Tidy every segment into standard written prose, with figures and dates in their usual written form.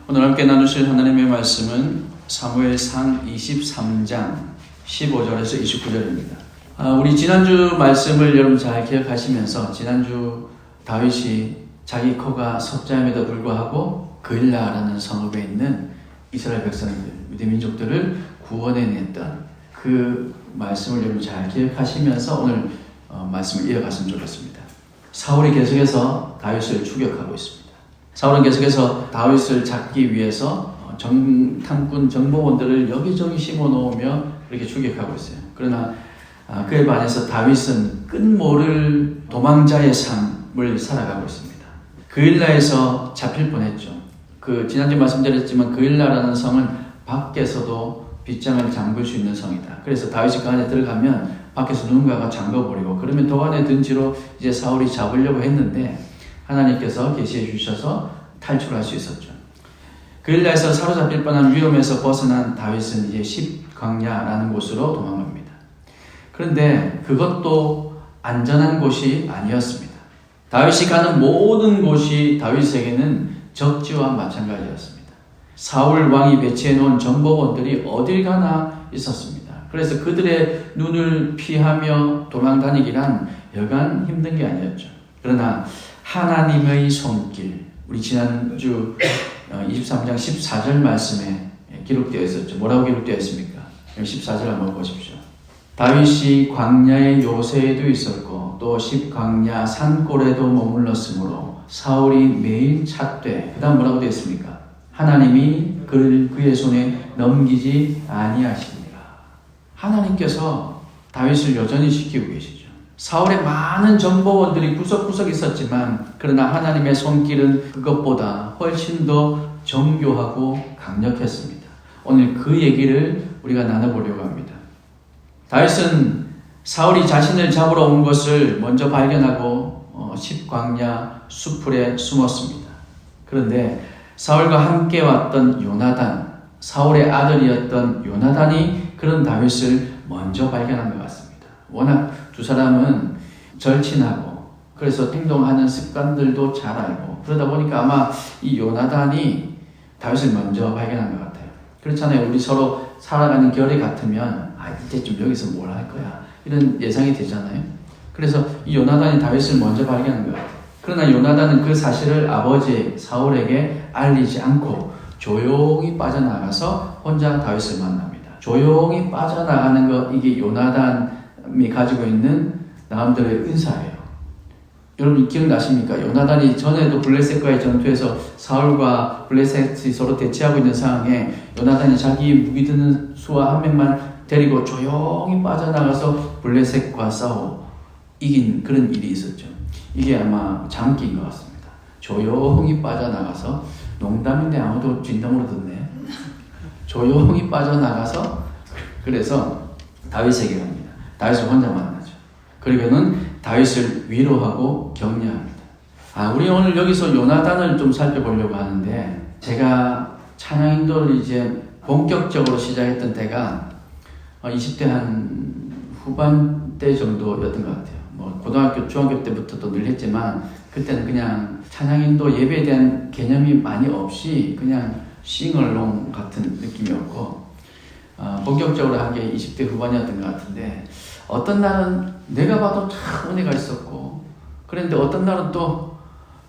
오늘 함께 나누실 하나님의 말씀은 사무엘상 23장 15절에서 29절입니다. 우리 지난주 말씀을 여러분 잘 기억하시면서 지난주 다윗이 자기 코가 석자임에도 불구하고 그일라라는 성읍에 있는 이스라엘 백성들, 유대 민족들을 구원해냈던 그 말씀을 여러분 잘 기억하시면서 오늘 말씀을 이어갔으면 좋겠습니다. 사울이 계속해서 다윗을 추격하고 있습니다. 사울은 계속해서 다윗을 잡기 위해서 탐꾼 정보원들을 여기저기 심어놓으며 그렇게 추격하고 있어요. 그러나 그에 반해서 다윗은 끝모를 도망자의 삶을 살아가고 있습니다. 그일라에서 잡힐 뻔했죠. 지난주 말씀드렸지만 그일라라는 성은 밖에서도 빗장을 잠글 수 있는 성이다. 그래서 다윗이 그 안에 들어가면 밖에서 누군가가 잠궈버리고 그러면 도 안에 든 지로 이제 사울이 잡으려고 했는데 하나님께서 계시해 주셔서 탈출할 수 있었죠. 그일라에서 사로잡힐 뻔한 위험에서 벗어난 다윗은 이제 십광야라는 곳으로 도망갑니다. 그런데 그것도 안전한 곳이 아니었습니다. 다윗이 가는 모든 곳이 다윗에게는 적지와 마찬가지였습니다. 사울 왕이 배치해 놓은 정보원들이 어딜 가나 있었습니다. 그래서 그들의 눈을 피하며 도망다니기란 여간 힘든 게 아니었죠. 그러나 하나님의 손길, 우리 지난주 23장 14절 말씀에 기록되어 있었죠. 뭐라고 기록되어 있습니까? 14절 한번 보십시오. 다윗이 광야의 요새에도 있었고 또 십광야 산골에도 머물렀으므로 사울이 매일 찾되 그 다음 뭐라고 되어 있습니까? 하나님이 그의 손에 넘기지 아니하시니라. 하나님께서 다윗을 여전히 지키고 계시죠. 사울의 많은 정보원들이 구석구석 있었지만 그러나 하나님의 손길은 그것보다 훨씬 더 정교하고 강력했습니다. 오늘 그 얘기를 우리가 나눠보려고 합니다. 다윗은 사울이 자신을 잡으러 온 것을 먼저 발견하고 십광야 수풀에 숨었습니다. 그런데 사울과 함께 왔던 요나단, 사울의 아들이었던 요나단이 그런 다윗을 먼저 발견한 것 같습니다. 워낙 두 사람은 절친하고 그래서 행동하는 습관들도 잘 알고 그러다 보니까 아마 이 요나단이 다윗을 먼저 발견한 것 같아요. 그렇잖아요. 우리 서로 살아가는 결이 같으면 이제쯤 여기서 뭘 할 거야 이런 예상이 되잖아요. 그래서 이 요나단이 다윗을 먼저 발견한 것 같아요. 그러나 요나단은 그 사실을 아버지 사울에게 알리지 않고 조용히 빠져나가서 혼자 다윗을 만납니다. 조용히 빠져나가는 것, 이게 요나단이 가지고 있는 나름대로의 은사예요. 여러분 기억나십니까? 요나단이 전에도 블레셋과의 전투에서 사울과 블레셋이 서로 대치하고 있는 상황에 요나단이 자기 무기 드는 수하 한 명만 데리고 조용히 빠져나가서 블레셋과 싸워 이긴 그런 일이 있었죠. 이게 아마 장기인 것 같습니다. 조용히 빠져나가서, 농담인데 아무도 진담으로 듣네. 조용히 빠져나가서 그래서 다윗에게 갑니다. 다윗을 혼자 만나죠. 그리고는 다윗을 위로하고 격려합니다. 우리 오늘 여기서 요나단을 좀 살펴보려고 하는데 제가 찬양 인도를 이제 본격적으로 시작했던 때가 20대 한 후반대 정도였던 것 같아요. 고등학교, 중학교 때부터도 늘 했지만 그때는 그냥 찬양 인도 예배에 대한 개념이 많이 없이 그냥 싱얼롱 같은 느낌이었고 본격적으로 한 게 20대 후반이었던 것 같은데 어떤 날은 내가 봐도 참 은혜가 있었고 그런데 어떤 날은 또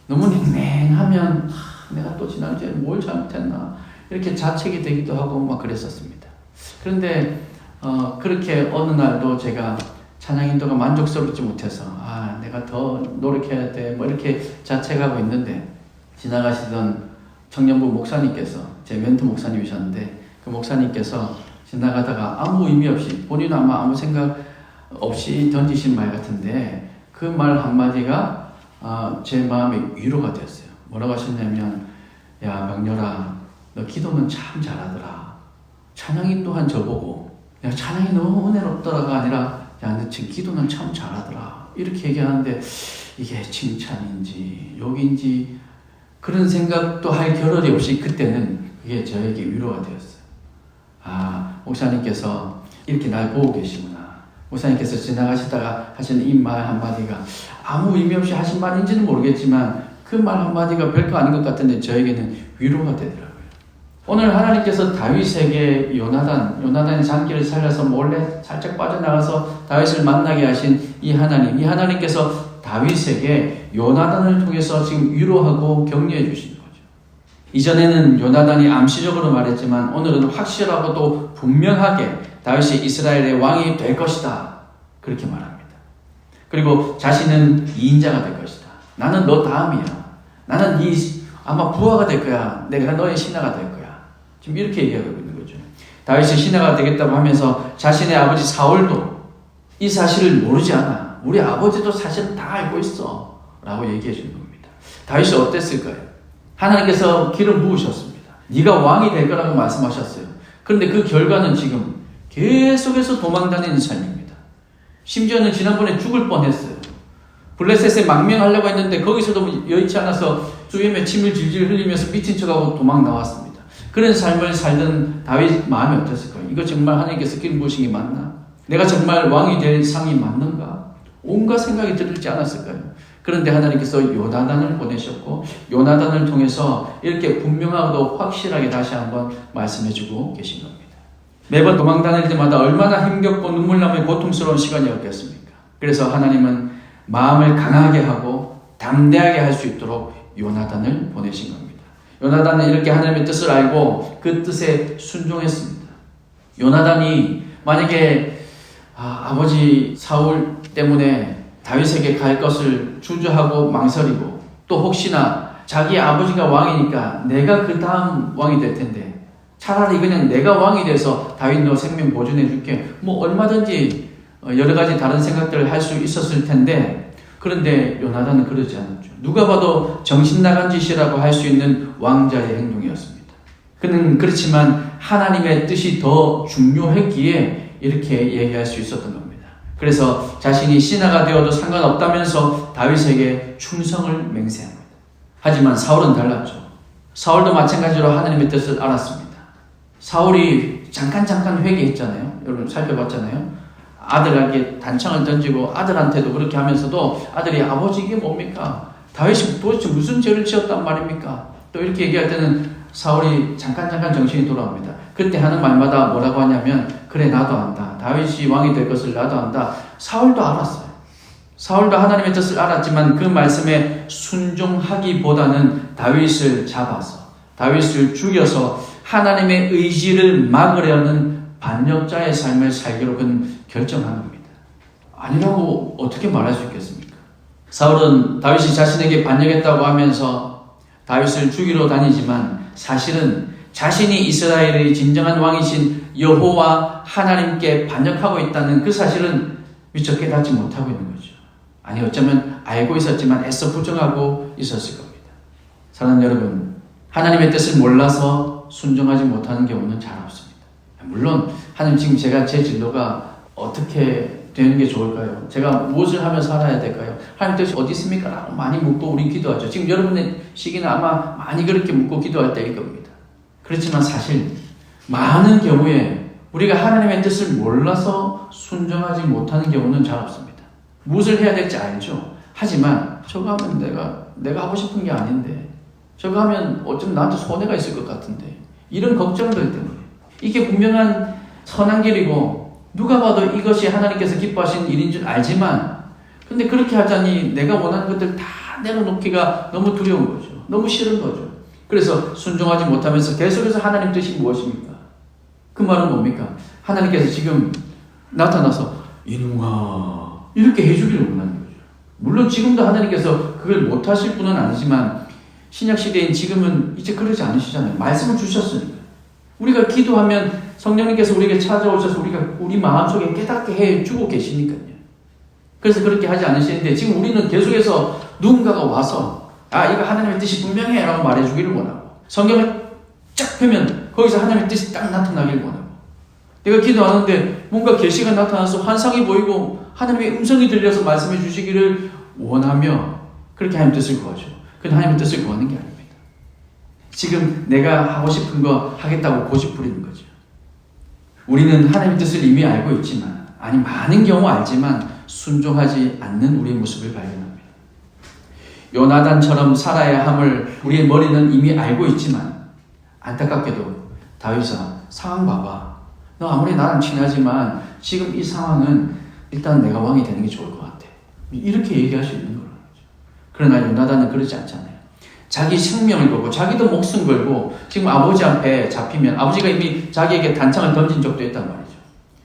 너무 냉랭하면 내가 또 지난주에 뭘 잘못했나 이렇게 자책이 되기도 하고 막 그랬었습니다. 그런데 그렇게 어느 날도 제가 찬양 인도가 만족스럽지 못해서 내가 더 노력해야 돼 이렇게 자책하고 있는데 지나가시던 청년부 목사님께서 제 멘토 목사님이셨는데 그 목사님께서 지나가다가 아무 의미 없이 본인은 아마 아무 생각 없이 던지신 말 같은데 그 말 한마디가 제 마음에 위로가 되었어요. 뭐라고 하셨냐면 야 명렬아 너 기도는 참 잘하더라. 찬양이 또한 저보고 야 찬양이 너무 은혜롭더라가 아니라 야 너 지금 기도는 참 잘하더라 이렇게 얘기하는데 이게 칭찬인지 욕인지 그런 생각도 할 겨를이 없이 그때는 그게 저에게 위로가 되었어요. 목사님께서 이렇게 날 보고 계시구나. 목사님께서 지나가시다가 하시는 이 말 한마디가 아무 의미 없이 하신 말인지는 모르겠지만 그 말 한마디가 별거 아닌 것 같은데 저에게는 위로가 되더라고요. 오늘 하나님께서 다윗에게 요나단의 장기를 살려서 몰래 살짝 빠져나가서 다윗을 만나게 하신 이 하나님께서 다윗에게 요나단을 통해서 지금 위로하고 격려해 주시는 거죠. 이전에는 요나단이 암시적으로 말했지만 오늘은 확실하고 또 분명하게 다윗이 이스라엘의 왕이 될 것이다. 그렇게 말합니다. 그리고 자신은 2인자가 될 것이다. 나는 너 다음이야. 나는 아마 부하가 될 거야. 내가 너의 신하가 될 거야. 지금 이렇게 얘기하고 있는 거죠. 다윗이 신하가 되겠다고 하면서 자신의 아버지 사울도 이 사실을 모르지 않아. 우리 아버지도 사실은 다 알고 있어. 라고 얘기해 주는 겁니다. 다윗이 어땠을까요? 하나님께서 기름 부으셨습니다. 네가 왕이 될 거라고 말씀하셨어요. 그런데 그 결과는 지금 계속해서 도망다니는 삶입니다. 심지어는 지난번에 죽을 뻔했어요. 블레셋에 망명하려고 했는데 거기서도 여의치 않아서 수염에 침을 질질 흘리면서 미친 척하고 도망 나왔습니다. 그런 삶을 살던 다윗 마음이 어땠을까요? 이거 정말 하나님께서 기름 부으신 게 맞나? 내가 정말 왕이 될 상이 맞는가? 온갖 생각이 들지 않았을까요? 그런데 하나님께서 요나단을 보내셨고 요나단을 통해서 이렇게 분명하고도 확실하게 다시 한번 말씀해주고 계신 겁니다. 매번 도망 다닐 때마다 얼마나 힘겹고 눈물나며 고통스러운 시간이었겠습니까? 그래서 하나님은 마음을 강하게 하고 담대하게 할 수 있도록 요나단을 보내신 겁니다. 요나단은 이렇게 하나님의 뜻을 알고 그 뜻에 순종했습니다. 요나단이 만약에 아버지 사울 때문에 다윗에게 갈 것을 주저하고 망설이고 또 혹시나 자기 아버지가 왕이니까 내가 그 다음 왕이 될 텐데 차라리 그냥 내가 왕이 돼서 다윗 너 생명 보존해 줄게 뭐 얼마든지 여러 가지 다른 생각들을 할 수 있었을 텐데 그런데 요나단은 그러지 않았죠. 누가 봐도 정신 나간 짓이라고 할 수 있는 왕자의 행동이었습니다. 그는 그렇지만 하나님의 뜻이 더 중요했기에 이렇게 얘기할 수 있었던 겁니다. 그래서 자신이 신하가 되어도 상관없다면서 다윗에게 충성을 맹세합니다. 하지만 사울은 달랐죠. 사울도 마찬가지로 하나님의 뜻을 알았습니다. 사울이 잠깐 회개했잖아요. 여러분 살펴봤잖아요. 아들에게 단창을 던지고 아들한테도 그렇게 하면서도 아들이 아버지 이게 뭡니까? 다윗이 도대체 무슨 죄를 지었단 말입니까? 또 이렇게 얘기할 때는 사울이 잠깐 정신이 돌아옵니다. 그때 하는 말마다 뭐라고 하냐면 그래 나도 안다. 다윗이 왕이 될 것을 나도 안다. 사울도 알았어요. 사울도 하나님의 뜻을 알았지만 그 말씀에 순종하기보다는 다윗을 잡아서 다윗을 죽여서 하나님의 의지를 막으려는 반역자의 삶을 살기로 그는 결정한 겁니다. 아니라고 어떻게 말할 수 있겠습니까? 사울은 다윗이 자신에게 반역했다고 하면서 다윗을 죽이러 다니지만 사실은 자신이 이스라엘의 진정한 왕이신 여호와 하나님께 반역하고 있다는 그 사실은 미처 깨닫지 못하고 있는 거죠. 아니 어쩌면 알고 있었지만 애써 부정하고 있었을 겁니다. 사랑하는 여러분, 하나님의 뜻을 몰라서 순종하지 못하는 경우는 잘 없습니다. 물론 하나님 지금 제 진로가 어떻게 되는 게 좋을까요? 제가 무엇을 하며 살아야 될까요? 하나님 뜻이 어디 있습니까? 라고 많이 묻고 우리 기도하죠. 지금 여러분의 시기는 아마 많이 그렇게 묻고 기도할 때일 겁니다. 그렇지만 사실 많은 경우에 우리가 하나님의 뜻을 몰라서 순종하지 못하는 경우는 잘 없습니다. 무엇을 해야 될지 알죠. 하지만 저거 하면 내가 하고 싶은 게 아닌데 저거 하면 어쩌면 나한테 손해가 있을 것 같은데 이런 걱정들 때문에 이게 분명한 선한 길이고 누가 봐도 이것이 하나님께서 기뻐하신 일인 줄 알지만 근데 그렇게 하자니 내가 원하는 것들 다 내려놓기가 너무 두려운 거죠. 너무 싫은 거죠. 그래서 순종하지 못하면서 계속해서 하나님 뜻이 무엇입니까? 그 말은 뭡니까? 하나님께서 지금 나타나서 이놈아 이렇게 해주기를 원하는 거죠. 물론 지금도 하나님께서 그걸 못하실 분은 아니지만 신약시대인 지금은 이제 그러지 않으시잖아요. 말씀을 주셨으니까. 우리가 기도하면 성령님께서 우리에게 찾아오셔서 우리 마음속에 깨닫게 해주고 계시니까요. 그래서 그렇게 하지 않으시는데 지금 우리는 계속해서 누군가가 와서 이거 하나님의 뜻이 분명해 라고 말해주기를 원하고 성경을 쫙 펴면 거기서 하나님의 뜻이 딱 나타나기를 원하고 내가 기도하는데 뭔가 계시가 나타나서 환상이 보이고 하나님의 음성이 들려서 말씀해 주시기를 원하며 그렇게 하나님의 뜻을 구하죠. 그건 하나님의 뜻을 구하는 게 아닙니다. 지금 내가 하고 싶은 거 하겠다고 고집 부리는 거죠. 우리는 하나님의 뜻을 이미 알고 있지만 많은 경우 알지만 순종하지 않는 우리의 모습을 발견합니다. 요나단처럼 살아야 함을 우리의 머리는 이미 알고 있지만 안타깝게도 다윗아 상황 봐봐. 너 아무리 나랑 친하지만 지금 이 상황은 일단 내가 왕이 되는 게 좋을 것 같아. 이렇게 얘기할 수 있는 거죠. 그러나 요나단은 그러지 않잖아요. 자기 생명을 걸고 자기도 목숨 걸고 지금 아버지 앞에 잡히면 아버지가 이미 자기에게 단창을 던진 적도 있단 말이죠.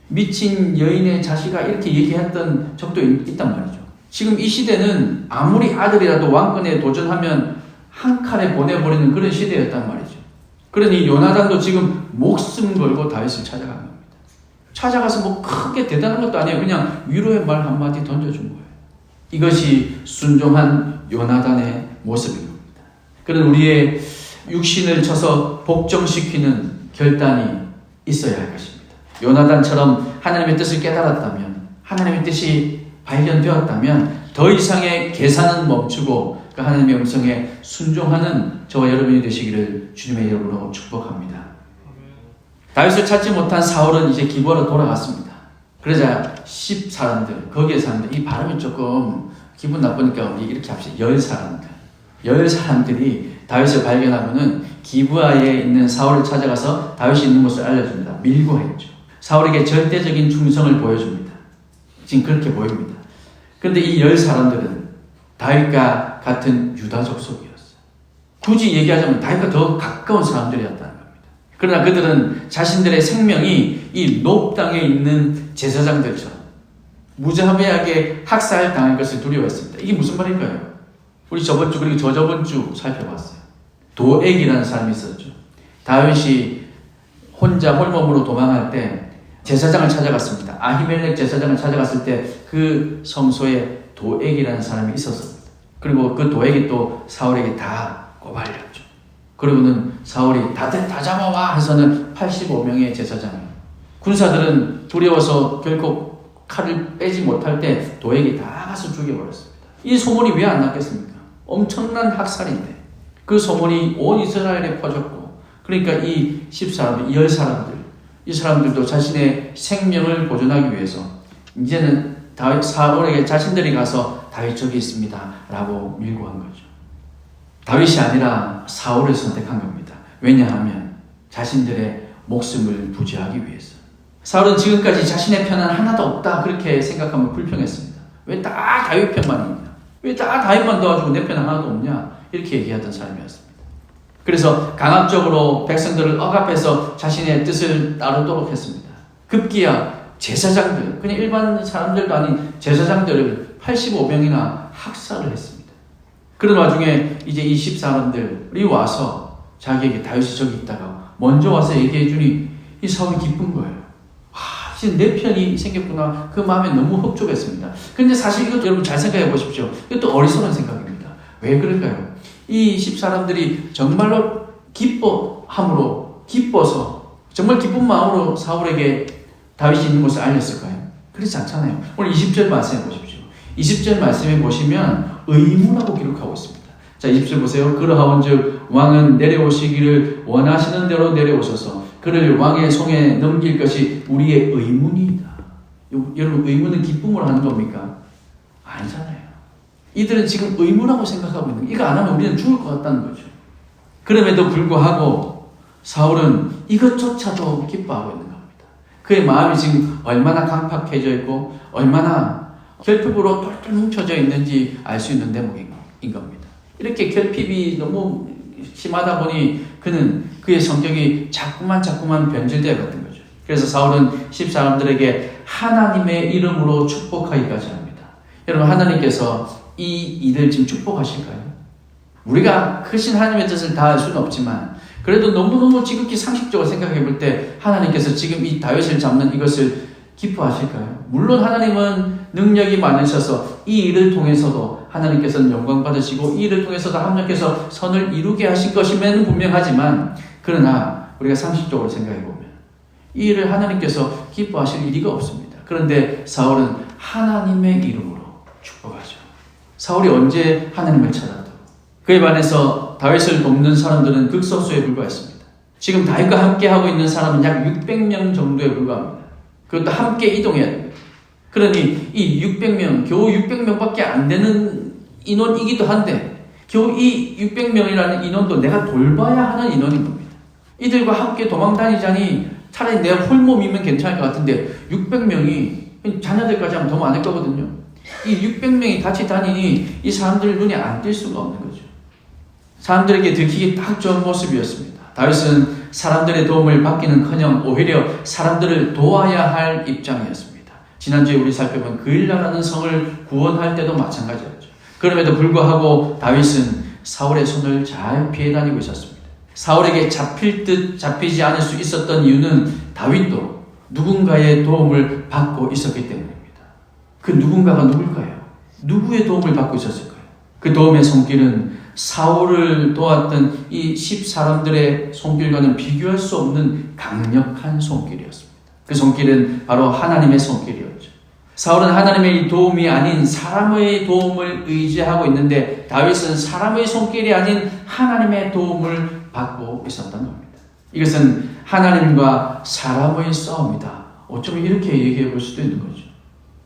미친 여인의 자식아 이렇게 얘기했던 적도 있단 말이죠. 지금 이 시대는 아무리 아들이라도 왕권에 도전하면 한 칼에 보내버리는 그런 시대였단 말이죠. 그러니 요나단도 지금 목숨 걸고 다윗을 찾아간 겁니다. 찾아가서 뭐 크게 대단한 것도 아니에요. 그냥 위로의 말 한마디 던져준 거예요. 이것이 순종한 요나단의 모습인 겁니다. 그런 우리의 육신을 쳐서 복종시키는 결단이 있어야 할 것입니다. 요나단처럼 하나님의 뜻을 깨달았다면, 하나님의 뜻이 발견되었다면 더 이상의 계산은 멈추고 그 하나님의 음성에 순종하는 저와 여러분이 되시기를 주님의 이름으로 축복합니다. 다윗을 찾지 못한 사울은 이제 기브아로 돌아갔습니다. 그러자 10 사람들, 거기에 사람들, 이 발음이 조금 기분 나쁘니까 우리 이렇게 합시다. 10 사람들이 다윗을 발견하고는 기브아에 있는 사울을 찾아가서 다윗이 있는 곳을 알려줍니다. 밀고 했죠. 사울에게 절대적인 충성을 보여줍니다. 지금 그렇게 보입니다. 그런데 이 10 사람들은 다윗과 같은 유다족 속이었어요. 굳이 얘기하자면 다윗과 더 가까운 사람들이었다는 겁니다. 그러나 그들은 자신들의 생명이 이 놉 땅에 있는 제사장들처럼 무자비하게 학살당할 것을 두려워했습니다. 이게 무슨 말일까요? 우리 저번 주 그리고 저저번 주 살펴봤어요. 도액이라는 사람이 있었죠. 다윗이 혼자 홀몸으로 도망할 때 제사장을 찾아갔습니다. 아히멜렉 제사장을 찾아갔을 때 그 성소에 도액이라는 사람이 있었습니다. 그리고 그 도액이 또 사울에게 다 고발렸죠. 그리고는 사울이 다들 다 잡아와 해서는 85명의 제사장이 군사들은 두려워서 결코 칼을 빼지 못할 때 도액이 다 가서 죽여버렸습니다. 이 소문이 왜 안 났겠습니까? 엄청난 학살인데 그 소문이 온 이스라엘에 퍼졌고 그러니까 이 10사람, 10사람들 이 사람들도 자신의 생명을 보존하기 위해서 이제는 다윗 사울에게 자신들이 가서 다윗 저기 있습니다 라고 밀고 한 거죠. 다윗이 아니라 사울을 선택한 겁니다. 왜냐하면 자신들의 목숨을 부지하기 위해서. 사울은 지금까지 자신의 편은 하나도 없다 그렇게 생각하면 불평했습니다. 왜 다 다윗 편만 있냐? 왜 다 다윗만 도와주고 내 편 하나도 없냐? 이렇게 얘기하던 사람이었습니다. 그래서 강압적으로 백성들을 억압해서 자신의 뜻을 따르도록 했습니다. 급기야 제사장들, 그냥 일반 사람들도 아닌 제사장들을 85명이나 학살을 했습니다. 그런 와중에 이제 이 10사람들이 와서 자기에게 다윗이 저기 있다가 먼저 와서 얘기해 주니 이 사울이 기쁜 거예요. 와, 진짜 내 편이 생겼구나. 그 마음에 너무 흡족했습니다. 근데 사실 이것도 여러분 잘 생각해 보십시오. 이것도 어리석은 생각입니다. 왜 그럴까요? 이 10사람들이 정말로 기뻐서 정말 기쁜 마음으로 사울에게 다윗이 있는 곳을 알렸을까요? 그렇지 않잖아요. 오늘 20절 말씀해 보십시오. 20절 말씀에 보시면 의무라고 기록하고 있습니다. 자, 20절 보세요. 그러하온즉 왕은 내려오시기를 원하시는 대로 내려오셔서 그를 왕의 손에 넘길 것이 우리의 의문이다. 여러분 의문은 기쁨으로 하는 겁니까? 아니잖아요. 이들은 지금 의무라고 생각하고 있는 거예요. 이거 안 하면 우리는 죽을 것 같다는 거죠. 그럼에도 불구하고 사울은 이것조차도 기뻐하고 있는 겁니다. 그의 마음이 지금 얼마나 강팍해져 있고 얼마나 결핍으로 똘똘 뭉쳐져 있는지 알 수 있는 대목인 겁니다. 이렇게 결핍이 너무 심하다 보니 그는 그의 성격이 자꾸만 변질되어 갔던 거죠. 그래서 사울은 10사람들에게 하나님의 이름으로 축복하기까지 합니다. 여러분 하나님께서 이 일을 지금 축복하실까요? 우리가 크신 하나님의 뜻을 다 알 수는 없지만 그래도 너무너무 지극히 상식적으로 생각해 볼 때 하나님께서 지금 이 다윗을 잡는 이것을 기뻐하실까요? 물론 하나님은 능력이 많으셔서 이 일을 통해서도 하나님께서는 영광 받으시고 이 일을 통해서도 합력해서 선을 이루게 하실 것임에는 분명하지만 그러나 우리가 상식적으로 생각해 보면 이 일을 하나님께서 기뻐하실 리가 없습니다. 그런데 사울은 하나님의 이름으로 축복하죠. 사울이 언제 하나님을 찾았다고? 그에 반해서 다윗을 돕는 사람들은 극소수에 불과했습니다. 지금 다윗과 함께 하고 있는 사람은 약 600명 정도에 불과합니다. 그것도 함께 이동해야 됩니다. 그러니 이 600명, 겨우 600명밖에 안 되는 인원이기도 한데 겨우 이 600명이라는 인원도 내가 돌봐야 하는 인원인 겁니다. 이들과 함께 도망 다니자니 차라리 내가 홀몸이면 괜찮을 것 같은데 600명이 자녀들까지 하면 더 많을 거거든요. 이 600명이 같이 다니니 이 사람들 눈에 안 띌 수가 없는 거죠. 사람들에게 들키기 딱 좋은 모습이었습니다. 다윗은 사람들의 도움을 받기는커녕 오히려 사람들을 도와야 할 입장이었습니다. 지난주에 우리 살펴본 그일라라는 성을 구원할 때도 마찬가지였죠. 그럼에도 불구하고 다윗은 사울의 손을 잘 피해 다니고 있었습니다. 사울에게 잡힐 듯 잡히지 않을 수 있었던 이유는 다윗도 누군가의 도움을 받고 있었기 때문입니다. 그 누군가가 누굴까요? 누구의 도움을 받고 있었을까요? 그 도움의 손길은 사울을 도왔던 이 10사람들의 손길과는 비교할 수 없는 강력한 손길이었습니다. 그 손길은 바로 하나님의 손길이었죠. 사울은 하나님의 도움이 아닌 사람의 도움을 의지하고 있는데 다윗은 사람의 손길이 아닌 하나님의 도움을 받고 있었던 겁니다. 이것은 하나님과 사람의 싸움이다. 어쩌면 이렇게 얘기해 볼 수도 있는 거죠.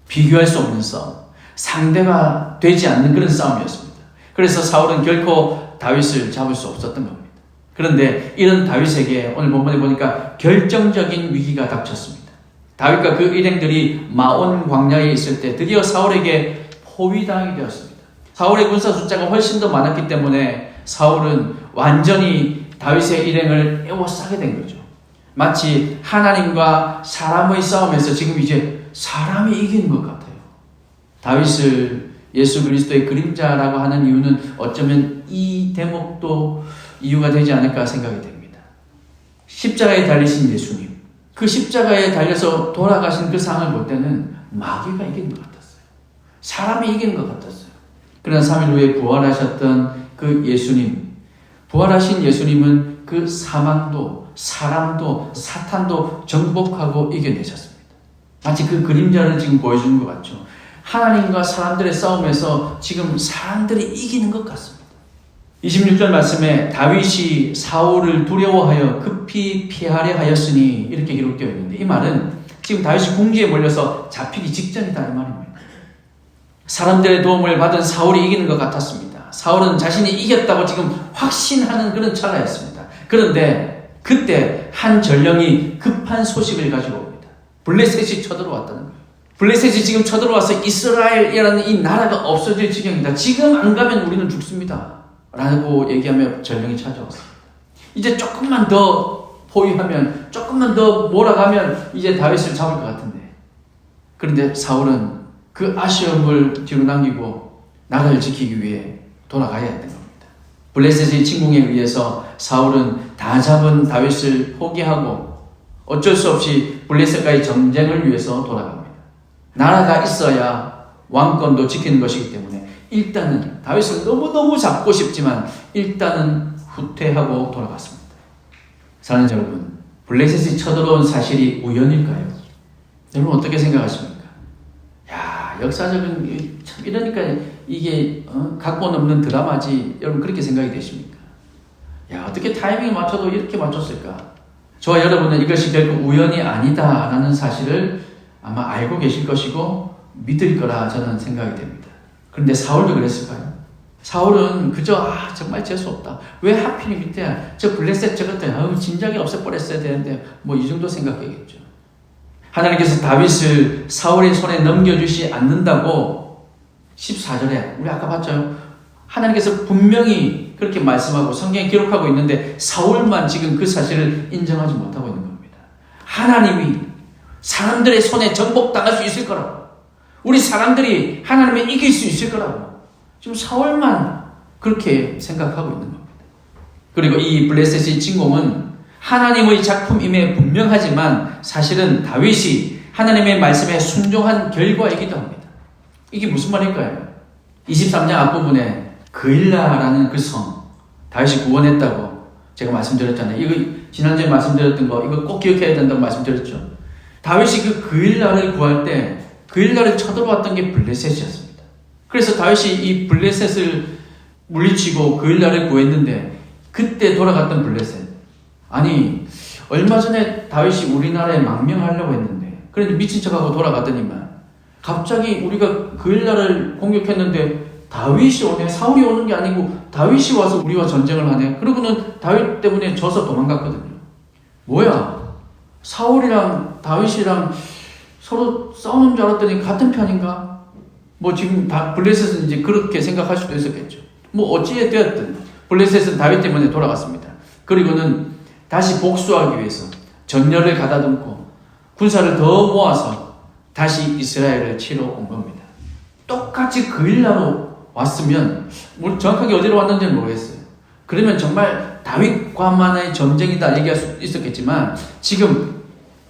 비교할 수 없는 싸움, 상대가 되지 않는 그런 싸움이었습니다. 그래서 사울은 결코 다윗을 잡을 수 없었던 겁니다. 그런데 이런 다윗에게 오늘 본문에 보니까 결정적인 위기가 닥쳤습니다. 다윗과 그 일행들이 마온 광야에 있을 때 드디어 사울에게 포위당하게 되었습니다. 사울의 군사 숫자가 훨씬 더 많았기 때문에 사울은 완전히 다윗의 일행을 에워싸게 된 거죠. 마치 하나님과 사람의 싸움에서 지금 이제 사람이 이기는 것 같아요. 다윗을 예수 그리스도의 그림자라고 하는 이유는 어쩌면 이 대목도 이유가 되지 않을까 생각이 됩니다. 십자가에 달리신 예수님, 그 십자가에 달려서 돌아가신 그 상을 볼 때는 마귀가 이기는 것 같았어요. 사람이 이기는 것 같았어요. 그러나 3일 후에 부활하셨던 그 예수님, 부활하신 예수님은 그 사망도, 사람도, 사탄도 정복하고 이겨내셨습니다. 마치 그 그림자를 지금 보여주는 것 같죠. 하나님과 사람들의 싸움에서 지금 사람들이 이기는 것 같습니다. 26절 말씀에 다윗이 사울을 두려워하여 급히 피하려 하였으니 이렇게 기록되어 있는데 이 말은 지금 다윗이 궁지에 몰려서 잡히기 직전이다 이 말입니다. 사람들의 도움을 받은 사울이 이기는 것 같았습니다. 사울은 자신이 이겼다고 지금 확신하는 그런 찰나였습니다. 그런데 그때 한 전령이 급한 소식을 가지고 옵니다. 블레셋이 쳐들어왔다는 거예요. 블레셋이 지금 쳐들어와서 이스라엘이라는 이 나라가 없어질 지경이다. 지금 안 가면 우리는 죽습니다. 라고 얘기하며 전령이 찾아왔습니다. 이제 조금만 더 포위하면, 조금만 더 몰아가면 이제 다윗을 잡을 것 같은데. 그런데 사울은 그 아쉬움을 뒤로 남기고 나라를 지키기 위해 돌아가야 했던 겁니다. 블레셋의 침공에 의해서 사울은 다 잡은 다윗을 포기하고 어쩔 수 없이 블레셋과의 전쟁을 위해서 돌아갑니다. 나라가 있어야 왕권도 지키는 것이기 때문에 일단은 다윗을 너무너무 잡고 싶지만 일단은 후퇴하고 돌아갔습니다. 사랑하는 여러분, 블레셋이 쳐들어온 사실이 우연일까요? 여러분 어떻게 생각하십니까? 야, 역사적인 참 이러니까 이게 각본 없는 드라마지. 여러분 그렇게 생각이 되십니까? 야, 어떻게 타이밍에 맞춰도 이렇게 맞췄을까? 저와 여러분은 이것이 결국 우연이 아니다라는 사실을 아마 알고 계실 것이고 믿을 거라 저는 생각이 됩니다. 그런데 사울도 그랬을까요? 사울은 그저 정말 재수없다. 왜 하필이 밑에 저 블레셋 저것들 진작에 없애버렸어야 되는데 뭐 이 정도 생각하겠죠. 하나님께서 다윗을 사울의 손에 넘겨주지 않는다고 14절에 우리 아까 봤죠? 하나님께서 분명히 그렇게 말씀하고 성경에 기록하고 있는데 사울만 지금 그 사실을 인정하지 못하고 있는 겁니다. 하나님이 사람들의 손에 정복당할 수 있을 거라고, 우리 사람들이 하나님을 이길 수 있을 거라고 지금 사울만 그렇게 생각하고 있는 겁니다. 그리고 이 블레셋의 침공은 하나님의 작품임에 분명하지만 사실은 다윗이 하나님의 말씀에 순종한 결과이기도 합니다. 이게 무슨 말일까요? 23장 앞부분에 그일라라는 그 성, 다윗이 구원했다고 제가 말씀드렸잖아요. 이거 지난주에 말씀드렸던 거 이거 꼭 기억해야 된다고 말씀드렸죠. 다윗이 그 그일라를 구할 때 그일라를 쳐들어왔던 게 블레셋이었습니다. 그래서 다윗이 이 블레셋을 물리치고 그일라를 구했는데 그때 돌아갔던 블레셋, 아니 얼마 전에 다윗이 우리나라에 망명하려고 했는데 그런데 미친 척하고 돌아갔더니만 갑자기 우리가 그일라를 공격했는데 다윗이 오네. 사울이 오는 게 아니고 다윗이 와서 우리와 전쟁을 하네. 그러고는 다윗 때문에 져서 도망갔거든요. 뭐야? 사울이랑 다윗이랑 서로 싸우는 줄 알았더니 같은 편인가? 뭐 지금 다 블레셋은 이제 그렇게 생각할 수도 있었겠죠. 뭐 어찌에 되었든 블레셋은 다윗 때문에 돌아갔습니다. 그리고는 다시 복수하기 위해서 전열을 가다듬고 군사를 더 모아서 다시 이스라엘을 치러 온 겁니다. 똑같이 그일라로 왔으면 뭐 정확하게 어디로 왔는지는 모르겠어요. 그러면 정말 다윗과만의 전쟁이다 얘기할 수 있었겠지만 지금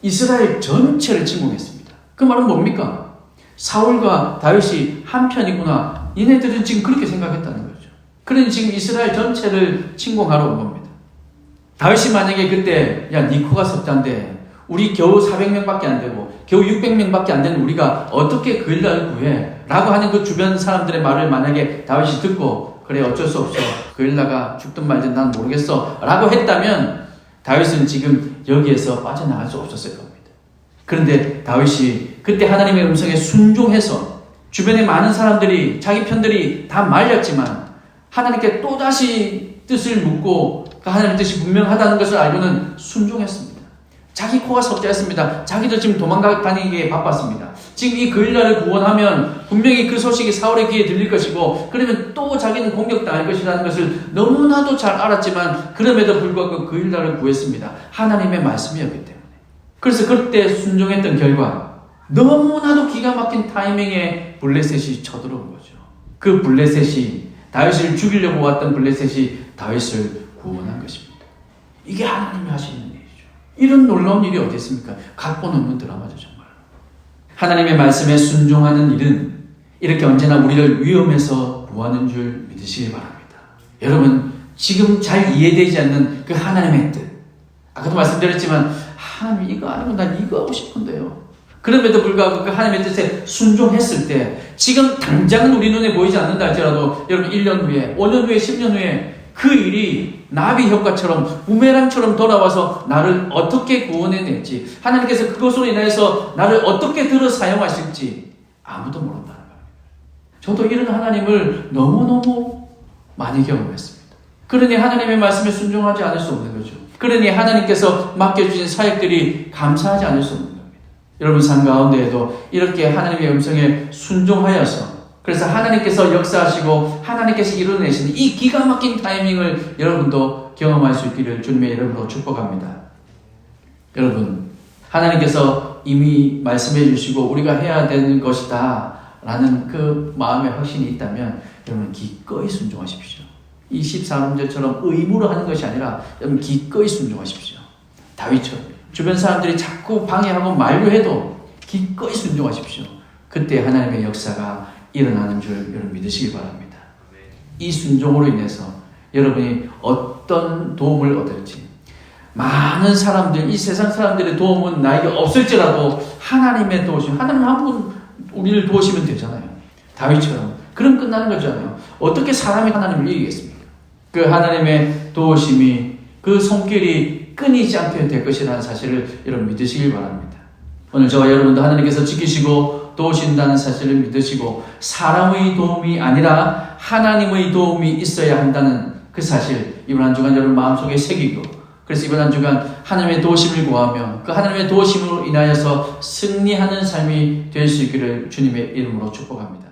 이스라엘 전체를 침공했습니다. 그 말은 뭡니까? 사울과 다윗이 한편이구나. 얘네들은 지금 그렇게 생각했다는 거죠. 그러니 지금 이스라엘 전체를 침공하러 온 겁니다. 다윗이 만약에 그때 야 니 코가 석자인데 우리 겨우 400명밖에 안 되고 겨우 600명밖에 안 되는 우리가 어떻게 그일라를 구해? 라고 하는 그 주변 사람들의 말을 만약에 다윗이 듣고 그래 어쩔 수 없어. 그일라가 죽든 말든 난 모르겠어. 라고 했다면 다윗은 지금 여기에서 빠져나갈 수 없었을 겁니다. 그런데 다윗이 그때 하나님의 음성에 순종해서 주변에 많은 사람들이 자기 편들이 다 말렸지만 하나님께 또다시 뜻을 묻고 하나님의 뜻이 분명하다는 것을 알고는 순종했습니다. 자기 코가 석자였습니다. 자기도 지금 도망다니기에 바빴습니다. 지금 이 그일라를 구원하면 분명히 그 소식이 사울의 귀에 들릴 것이고 그러면 또 자기는 공격당할 것이라는 것을 너무나도 잘 알았지만 그럼에도 불구하고 그일라를 구했습니다. 하나님의 말씀이었기 때문에. 그래서 그때 순종했던 결과 너무나도 기가 막힌 타이밍에 블레셋이 쳐들어온 거죠. 그 블레셋이 다윗을 죽이려고 왔던 블레셋이 다윗을 구원한 것입니다. 이게 하나님이 하시는 일이죠. 이런 놀라운 일이 어디 있습니까? 각본 없는 드라마죠, 정말. 하나님의 말씀에 순종하는 일은 이렇게 언제나 우리를 위험에서 구하는 줄 믿으시기 바랍니다. 여러분, 지금 잘 이해되지 않는 그 하나님의 뜻. 아까도 말씀드렸지만 하나님 이거 아니고 난 이거 하고 싶은데요. 그럼에도 불구하고 그 하나님의 뜻에 순종했을 때 지금 당장은 우리 눈에 보이지 않는다 할지라도 여러분 1년 후에 5년 후에 10년 후에 그 일이 나비 효과처럼 부메랑처럼 돌아와서 나를 어떻게 구원해낼지 하나님께서 그것으로 인해서 나를 어떻게 들어 사용하실지 아무도 모른다는 거예요. 저도 이런 하나님을 너무너무 많이 경험했습니다. 그러니 하나님의 말씀에 순종하지 않을 수 없는 거죠. 그러니 하나님께서 맡겨주신 사역들이 감사하지 않을 수 없는 겁니다. 여러분 삶 가운데에도 이렇게 하나님의 음성에 순종하여서 그래서 하나님께서 역사하시고 하나님께서 이루어내시는 이 기가 막힌 타이밍을 여러분도 경험할 수 있기를 주님의 이름으로 축복합니다. 여러분 하나님께서 이미 말씀해 주시고 우리가 해야 되는 것이다 라는 그 마음의 확신이 있다면 여러분 기꺼이 순종하십시오. 24문제처럼 의무로 하는 것이 아니라 여러분 기꺼이 순종하십시오. 다윗처럼 주변 사람들이 자꾸 방해하고 만류해도 기꺼이 순종하십시오. 그때 하나님의 역사가 일어나는 줄 여러분 믿으시기 바랍니다. 이 순종으로 인해서 여러분이 어떤 도움을 얻을지 많은 사람들, 이 세상 사람들의 도움은 나에게 없을지라도 하나님의 도우심, 하나님 한 분 우리를 도우시면 되잖아요. 다윗처럼. 그럼 끝나는 거잖아요. 어떻게 사람이 하나님을 이기겠습니까? 그 하나님의 도우심이 그 손길이 끊이지 않게 될 것이라는 사실을 여러분 믿으시길 바랍니다. 오늘 저와 여러분도 하나님께서 지키시고 도우신다는 사실을 믿으시고 사람의 도움이 아니라 하나님의 도움이 있어야 한다는 그 사실 이번 한 주간 여러분 마음속에 새기고 그래서 이번 한 주간 하나님의 도우심을 구하며 그 하나님의 도우심으로 인하여서 승리하는 삶이 될 수 있기를 주님의 이름으로 축복합니다.